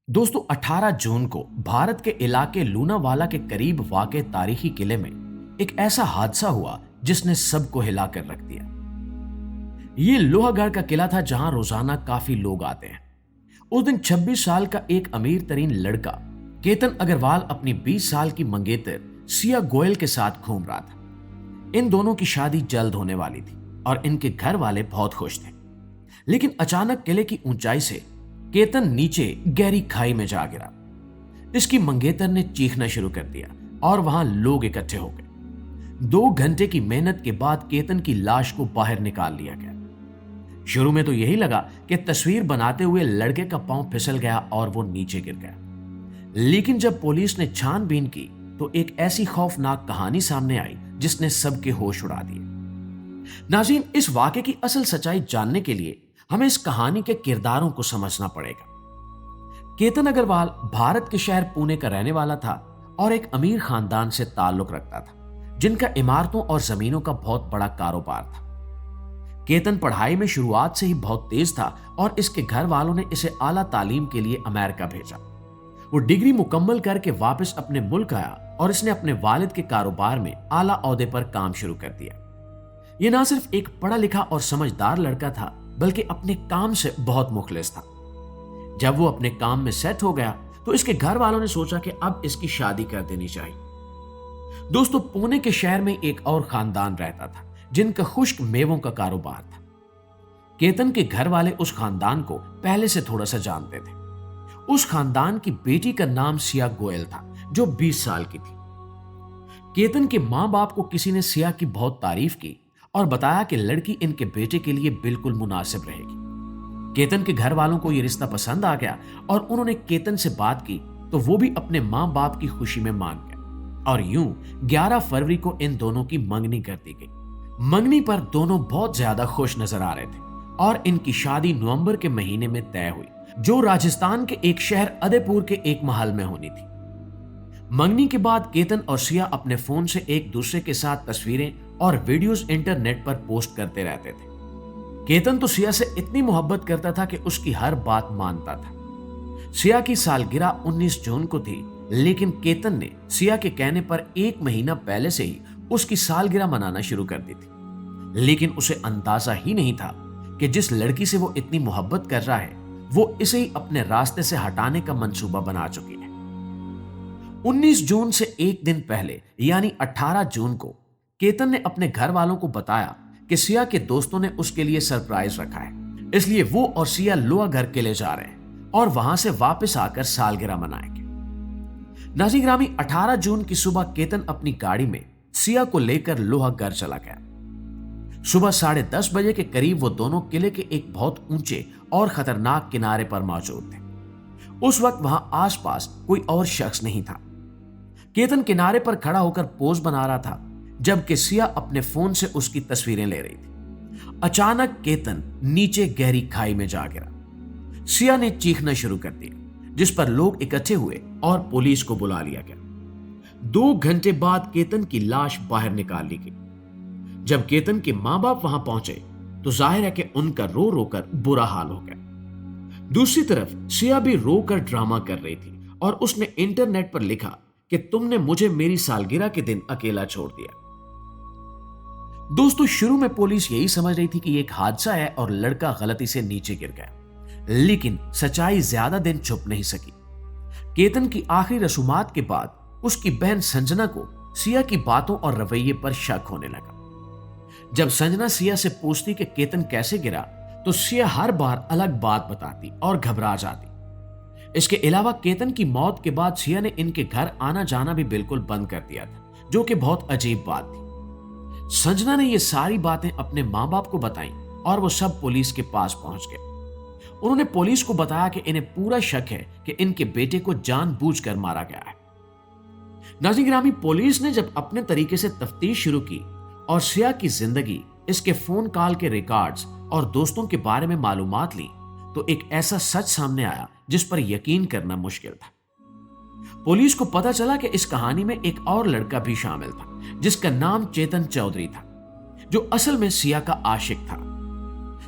दोस्तों 18 जून को भारत के इलाके लूनावाला के करीब वाक़े तारीखी किले में एक ऐसा हादसा हुआ जिसने सबको हिलाकर रख दिया। ये लोहागढ़ का किला था जहां रोजाना काफी लोग आते हैं। उस दिन 26 साल का एक अमीर तरीन लड़का केतन अग्रवाल अपनी 20 साल की मंगेतर सिया गोयल के साथ घूम रहा था। इन दोनों की शादी जल्द होने वाली थी और इनके घर वाले बहुत खुश थे। लेकिन अचानक किले की ऊंचाई से केतन नीचे गहरी खाई में जा गिरा। इसकी मंगेतर ने चीखना शुरू कर दिया और वहां लोग इकट्ठे हो गए। 2 घंटे की मेहनत के बाद केतन की लाश को बाहर निकाल लिया गया। शुरू में तो यही लगा कि तस्वीर बनाते हुए लड़के का पांव फिसल गया और वो नीचे गिर गया। लेकिन जब पुलिस ने छानबीन की तो एक ऐसी खौफनाक कहानी सामने आई जिसने सबके होश उड़ा दिए। नाज़रीन, इस वाक़े की असल सच्चाई जानने के लिए हमें इस कहानी के किरदारों को समझना पड़ेगा। केतन अग्रवाल भारत के शहर पुणे का रहने वाला था और एक अमीर खानदान से ताल्लुक रखता था जिनका इमारतों और जमीनों का बहुत बड़ा कारोबार था। केतन पढ़ाई में शुरुआत से ही बहुत तेज था और इसके घर वालों ने इसे आला तालीम के लिए अमेरिका भेजा। वो डिग्री मुकम्मल करके वापस अपने मुल्क आया और इसने अपने वालिद के कारोबार में आला ओहदे पर काम शुरू कर दिया। ये ना सिर्फ एक पढ़ा लिखा और समझदार लड़का था बल्कि अपने काम से बहुत मुखलिस था। जब वो अपने काम में सेट हो गया तो इसके घर वालों ने सोचा कि अब इसकी शादी कर देनी चाहिए। दोस्तों, पुणे के शहर में एक और खानदान रहता था जिनका खुश्क मेवों का कारोबार था। केतन के घर वाले उस खानदान को पहले से थोड़ा सा जानते थे। उस खानदान की बेटी का नाम सिया गोयल था जो 20 साल की थी। केतन के मां बाप को किसी ने सिया की बहुत तारीफ की और बताया कि लड़की इनके बेटे के लिए बिल्कुल मुनासिब रहेगी। केतन के घर वालों को यह रिश्ता पसंद आ गया और उन्होंने केतन से बात की तो वो भी अपने मां बाप की खुशी में मान गया और यूं 11 फरवरी को इन दोनों की मंगनी कर दी गई। मंगनी पर दोनों बहुत ज्यादा खुश नजर आ रहे थे और इनकी शादी नवंबर के महीने में तय हुई जो राजस्थान के एक शहर उदयपुर के एक महल में होनी थी। मंगनी के बाद केतन और सिया अपने फोन से एक दूसरे के साथ तस्वीरें और वीडियोस इंटरनेट पर पोस्ट करते रहते थे। केतन तो सिया से इतनी मोहब्बत करता था कि उसकी हर बात मानता था। सिया की सालगिरह 19 जून को थी, लेकिन केतन ने सिया के कहने पर 1 महीना पहले से ही उसकी सालगिरह मनाना शुरू कर दी थी। लेकिन उसे अंदाजा ही नहीं था कि जिस लड़की से वो इतनी मोहब्बत कर रहा है वो इसे ही अपने रास्ते से हटाने का मंसूबा बना चुकी है। 19 जून से एक दिन पहले यानी 18 जून को केतन ने अपने घर वालों को बताया कि सिया के दोस्तों ने उसके लिए सरप्राइज रखा है, इसलिए वो और सिया लोहागढ़ किले जा रहे हैं और वहां से वापस आकर सालगिरह मनाएंगे। नाज़रीन ग्रामी, 18 जून की सुबह केतन अपनी गाड़ी में सिया को लेकर लोहागढ़ चला गया। सुबह 10:30 बजे के करीब वो दोनों किले के एक बहुत ऊंचे और खतरनाक किनारे पर मौजूद थे। उस वक्त वहां आसपास कोई और शख्स नहीं था। केतन किनारे पर खड़ा होकर पोज बना रहा था जबकि सिया अपने फोन से उसकी तस्वीरें ले रही थी। अचानक केतन नीचे गहरी खाई में जा गिरा। सिया ने चीखना शुरू कर दिया जिस पर लोग इकट्ठे हुए और पुलिस को बुला लिया गया। 2 घंटे बाद केतन की लाश बाहर निकाल ली गई। जब केतन के मां बाप वहां पहुंचे तो जाहिर है कि उनका रो रो कर बुरा हाल हो गया। दूसरी तरफ सिया भी रोकर ड्रामा कर रही थी और उसने इंटरनेट पर लिखा कि तुमने मुझे मेरी सालगिरह के दिन अकेला छोड़ दिया। दोस्तों, शुरू में पुलिस यही समझ रही थी कि एक हादसा है और लड़का गलती से नीचे गिर गया, लेकिन सच्चाई ज्यादा दिन छुप नहीं सकी। केतन की आखिरी रसूमात के बाद उसकी बहन संजना को सिया की बातों और रवैये पर शक होने लगा। जब संजना सिया से पूछती कि केतन कैसे गिरा तो सिया हर बार अलग बात बताती और घबरा जाती। इसके अलावा केतन की मौत के बाद सिया ने इनके घर आना जाना भी बिल्कुल बंद कर दिया था, जो कि बहुत अजीब बात थी। संजना ने ये सारी बातें अपने मां बाप को बताई और वो सब पुलिस के पास पहुंच गए। उन्होंने पुलिस को बताया कि इन्हें पूरा शक है कि इनके बेटे को जानबूझकर मारा गया है। नाज़रीन ग्रामी, पुलिस ने जब अपने तरीके से तफ्तीश शुरू की और सिया की जिंदगी, इसके फोन कॉल के रिकॉर्ड्स और दोस्तों के बारे में मालूमात ली तो एक ऐसा सच सामने आया जिस पर यकीन करना मुश्किल था। पुलिस को पता चला कि इस कहानी में एक और लड़का भी शामिल था जिसका नाम चेतन चौधरी था, जो असल में सिया का आशिक था।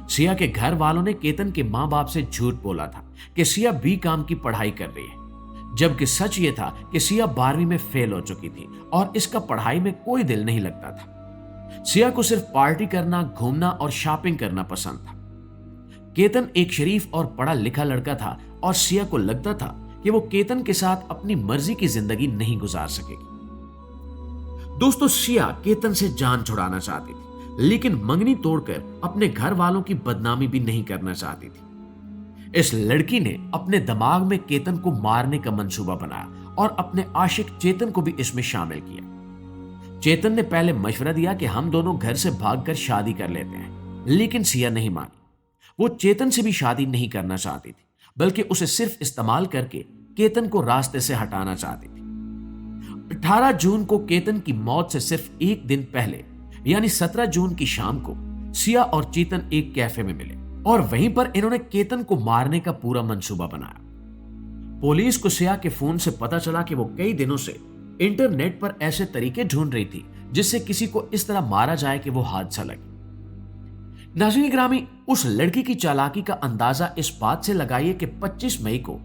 सिया के घर वालों ने केतन के मां बाप से झूठ बोला था कि सिया B.Com की पढ़ाई कर रही है, जबकि सच ये था कि सिया 12वीं में फेल हो चुकी थी और इसका पढ़ाई में कोई दिल नहीं लगता था। सिया को सिर्फ पार्टी करना, घूमना और शॉपिंग करना पसंद था। केतन एक शरीफ और पढ़ा लिखा लड़का था और सिया को लगता था कि वो केतन के साथ अपनी मर्जी की जिंदगी नहीं गुजार सकेगी। दोस्तों, सिया केतन से जान छुड़ाना चाहती थी, लेकिन मंगनी तोड़कर अपने घर वालों की बदनामी भी नहीं करना चाहती थी। इस लड़की ने अपने दिमाग में केतन को मारने का मंसूबा बनाया और अपने आशिक चेतन को भी इसमें शामिल किया। चेतन ने पहले मशवरा दिया कि हम दोनों घर से भागकर शादी कर लेते हैं, लेकिन सिया नहीं मानी। वो चेतन से भी शादी नहीं करना चाहती थी, बल्कि उसे सिर्फ इस्तेमाल करके केतन को रास्ते से हटाना चाहती थी। 18 जून को केतन की मौत से सिर्फ एक दिन पहले यानी 17 जून की शाम को सिया और चेतन एक कैफे में मिले और वहीं पर इन्होंने केतन को मारने का पूरा मंसूबा बनाया। पुलिस को सिया के फोन से पता चला कि वो कई दिनों से इंटरनेट पर ऐसे तरीके ढूंढ रही थी जिससे किसी को इस तरह मारा जाए कि वो हादसा लगे। नाज़रीन ग्रामी, उस लड़की की चालाकी का अंदाजा इस बात से लगाइए कि 25 मई को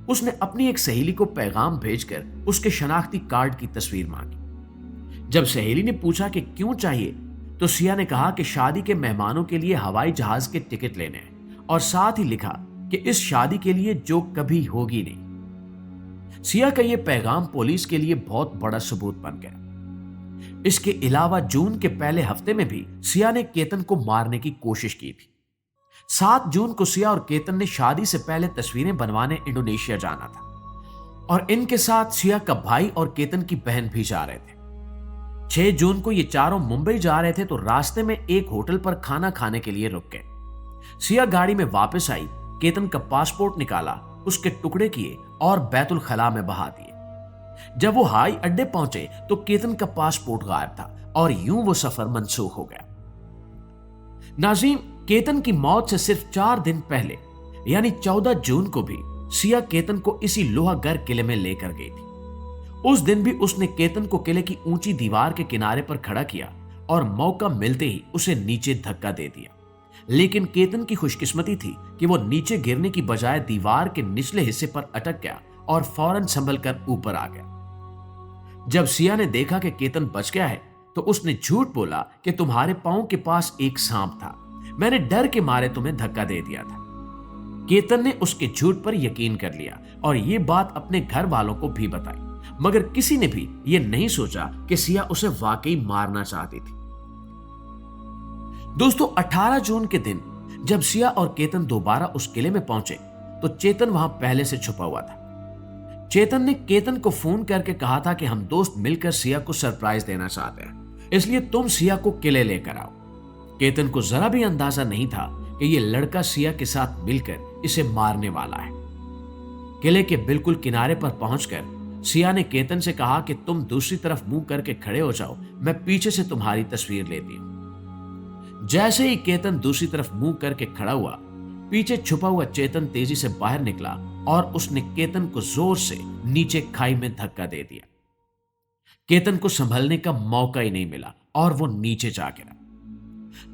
उसने अपनी एक सहेली को पैगाम भेजकर उसके शनाख्ती कार्ड की तस्वीर मांगी। जब सहेली ने पूछा कि क्यों चाहिए, तो सिया ने कहा कि शादी के मेहमानों के लिए हवाई जहाज के टिकट लेने हैं और साथ ही लिखा कि इस शादी के लिए जो कभी होगी नहीं। सिया का यह पैगाम पुलिस के लिए बहुत बड़ा सबूत बन गया। इसके अलावा जून के पहले हफ्ते में भी सिया ने केतन को मारने की कोशिश की थी। 7 जून को सिया और केतन ने शादी से पहले तस्वीरें बनवाने इंडोनेशिया जाना था और इनके साथ सिया का भाई और केतन की बहन भी जा रहे थे। 6 जून को ये चारों मुंबई जा रहे थे तो रास्ते में एक होटल पर खाना खाने के लिए रुक गए। सिया गाड़ी में वापस आई, केतन का पासपोर्ट निकाला, उसके टुकड़े किए और बैतुल खला में बहा दिए। जब वो हवाई अड्डे पहुंचे तो केतन का पासपोर्ट गायब था और यूं वो सफर मनसूख हो गया। नाज़रीन, केतन की मौत से सिर्फ 4 दिन पहले यानी 14 जून को भी सिया केतन को इसी लोहागढ़ किले में लेकर गई थी। उस दिन भी उसने केतन को किले की ऊंची दीवार के किनारे पर खड़ा किया और मौका मिलते ही उसे नीचे धक्का दे दिया। लेकिन केतन की खुशकिस्मती थी कि वो नीचे गिरने की बजाय दीवार के निचले हिस्से पर अटक गया और फौरन संभल कर ऊपर आ गया। जब सिया ने देखा कि केतन बच गया है तो उसने झूठ बोला कि तुम्हारे पांव के पास एक सांप था, मैंने डर के मारे तुम्हें धक्का दे दिया था। केतन ने उसके झूठ पर यकीन कर लिया और ये बात अपने घर वालों को भी बताई, मगर किसी ने भी यह नहीं सोचा कि सिया उसे वाकई मारना चाहती थी। दोस्तों, 18 जून के दिन जब सिया और केतन दोबारा उस किले में पहुंचे तो चेतन वहां पहले से छुपा हुआ था। चेतन ने केतन को फोन करके कहा था कि हम दोस्त मिलकर सिया को सरप्राइज देना चाहते हैं, इसलिए तुम सिया को किले लेकर आओ। केतन को जरा भी अंदाजा नहीं था कि यह लड़का सिया के साथ मिलकर इसे मारने वाला है। किले के बिल्कुल किनारे पर पहुंचकर सिया ने केतन से कहा कि तुम दूसरी तरफ मुंह करके खड़े हो जाओ, मैं पीछे से तुम्हारी तस्वीर लेती हूं। जैसे ही केतन दूसरी तरफ मुंह करके खड़ा हुआ, पीछे छुपा हुआ चेतन तेजी से बाहर निकला और उसने केतन को जोर से नीचे खाई में धक्का दे दिया। केतन को संभलने का मौका ही नहीं मिला और वो नीचे जा गिरा।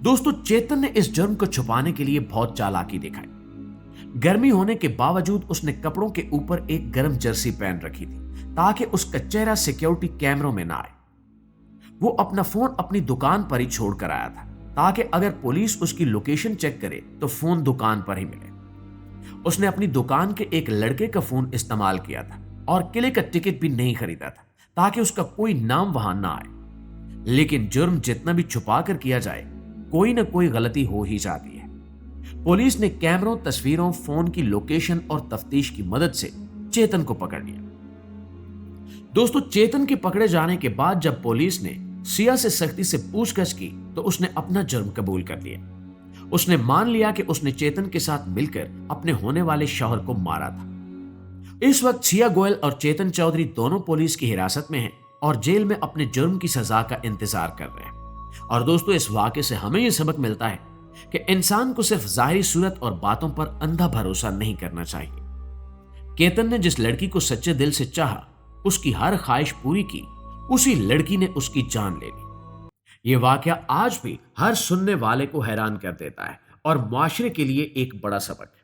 दोस्तों, चेतन ने इस जुर्म को छुपाने के लिए बहुत चालाकी दिखाई। गर्मी होने के बावजूद उसने कपड़ों के ऊपर एक गर्म जर्सी पहन रखी थी ताकि उसका चेहरा सिक्योरिटी कैमरों में ना आए। वो अपना फोन अपनी दुकान पर ही छोड़कर आया था ताकि अगर पुलिस उसकी लोकेशन चेक करे तो फोन दुकान पर ही मिले। उसने अपनी दुकान के एक लड़के का फोन इस्तेमाल किया था और किले का टिकट भी नहीं खरीदा था ताकि उसका कोई नाम वहां ना आए। लेकिन जुर्म जितना भी छुपा कर किया जाए, कोई ना कोई गलती हो ही जाती है। पुलिस ने कैमरों, तस्वीरों, फोन की लोकेशन और तफ्तीश की मदद से चेतन को पकड़ लिया। दोस्तों, चेतन के पकड़े जाने के बाद जब पुलिस ने सिया से सख्ती से पूछताछ की तो उसने अपना जुर्म कबूल कर लिया। उसने मान लिया कि उसने चेतन के साथ मिलकर अपने होने वाले शौहर को मारा था। इस वक्त सिया गोयल और चेतन चौधरी दोनों पुलिस की हिरासत में हैं और जेल में अपने जुर्म की सजा का इंतजार कर रहे हैं। और दोस्तों, इस वाक़े से हमें यह सबक मिलता है कि इंसान को सिर्फ जाहिरी सूरत और बातों पर अंधा भरोसा नहीं करना चाहिए। केतन ने जिस लड़की को सच्चे दिल से चाहा, उसकी हर ख्वाहिश पूरी की, उसी लड़की ने उसकी जान ले ली। यह वाकया आज भी हर सुनने वाले को हैरान कर देता है और मुआशरे के लिए एक बड़ा सबक है।